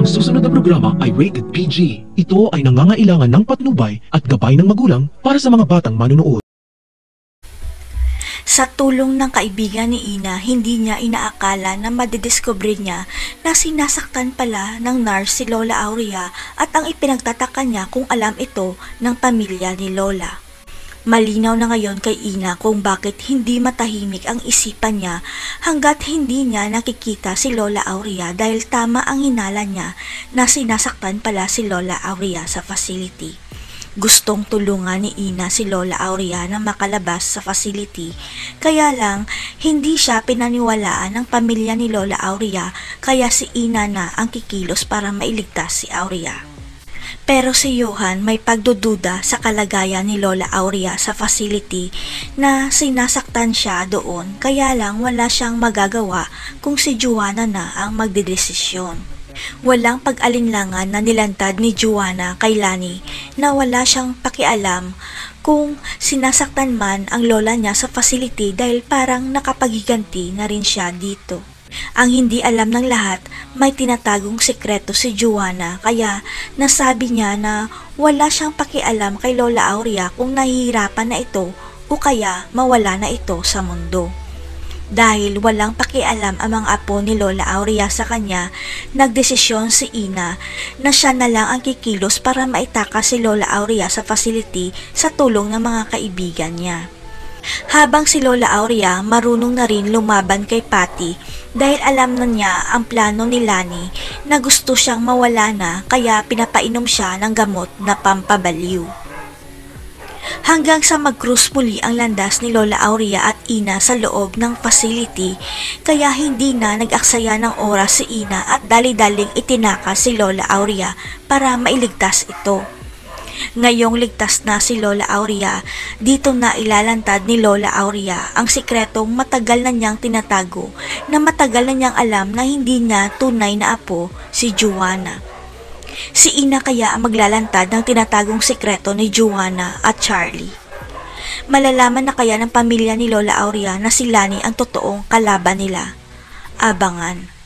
Ang susunod na programa ay rated PG. Ito ay nangangailangan ng patnubay at gabay ng magulang para sa mga batang manunood. Sa tulong ng kaibigan ni Ina, hindi niya inaakala na madidiscover niya na sinasaktan pala ng nurse si Lola Aurea at ang ipinagtataka niya kung alam ito ng pamilya ni Lola. Malinaw na ngayon kay Ina kung bakit hindi matahimik ang isipan niya hanggat hindi niya nakikita si Lola Aurea dahil tama ang hinala niya na sinasaktan pala si Lola Aurea sa facility. Gustong tulungan ni Ina si Lola Aurea na makalabas sa facility, kaya lang hindi siya pinaniwalaan ng pamilya ni Lola Aurea kaya si Ina na ang kikilos para mailigtas si Aurea. Pero si Johan may pagdududa sa kalagayan ni Lola Aurea sa facility na sinasaktan siya doon kaya lang wala siyang magagawa kung si Joanna na ang magdedesisyon. Walang pag-alinlangan na nilantad ni Joanna kay Lani na wala siyang pakialam kung sinasaktan man ang lola niya sa facility dahil parang nakapagiganti na rin siya dito. Ang hindi alam ng lahat, may tinatagong sekreto si Joanna kaya nasabi niya na wala siyang pakialam kay Lola Aurea kung nahihirapan na ito o kaya mawala na ito sa mundo. Dahil walang pakialam ang mga apo ni Lola Aurea sa kanya, nagdesisyon si Ina na siya na lang ang kikilos para maitakas si Lola Aurea sa facility sa tulong ng mga kaibigan niya. Habang si Lola Aurea marunong na rin lumaban kay Patty dahil alam na niya ang plano ni Lani na gusto siyang mawala na kaya pinapainom siya ng gamot na pampabaliw. Hanggang sa mag-cruise muli ang landas ni Lola Aurea at Ina sa loob ng facility kaya hindi na nag-aksaya ng oras si Ina at dali-daling itinakas si Lola Aurea para mailigtas ito. Ngayong ligtas na si Lola Aurea, dito na ilalantad ni Lola Aurea ang sikretong matagal na niyang tinatago na matagal na niyang alam na hindi niya tunay na apo si Joanna. Si Ina kaya ang maglalantad ng tinatagong sikreto ni Joanna at Charlie. Malalaman na kaya ng pamilya ni Lola Aurea na si Lani ang totoong kalaban nila. Abangan.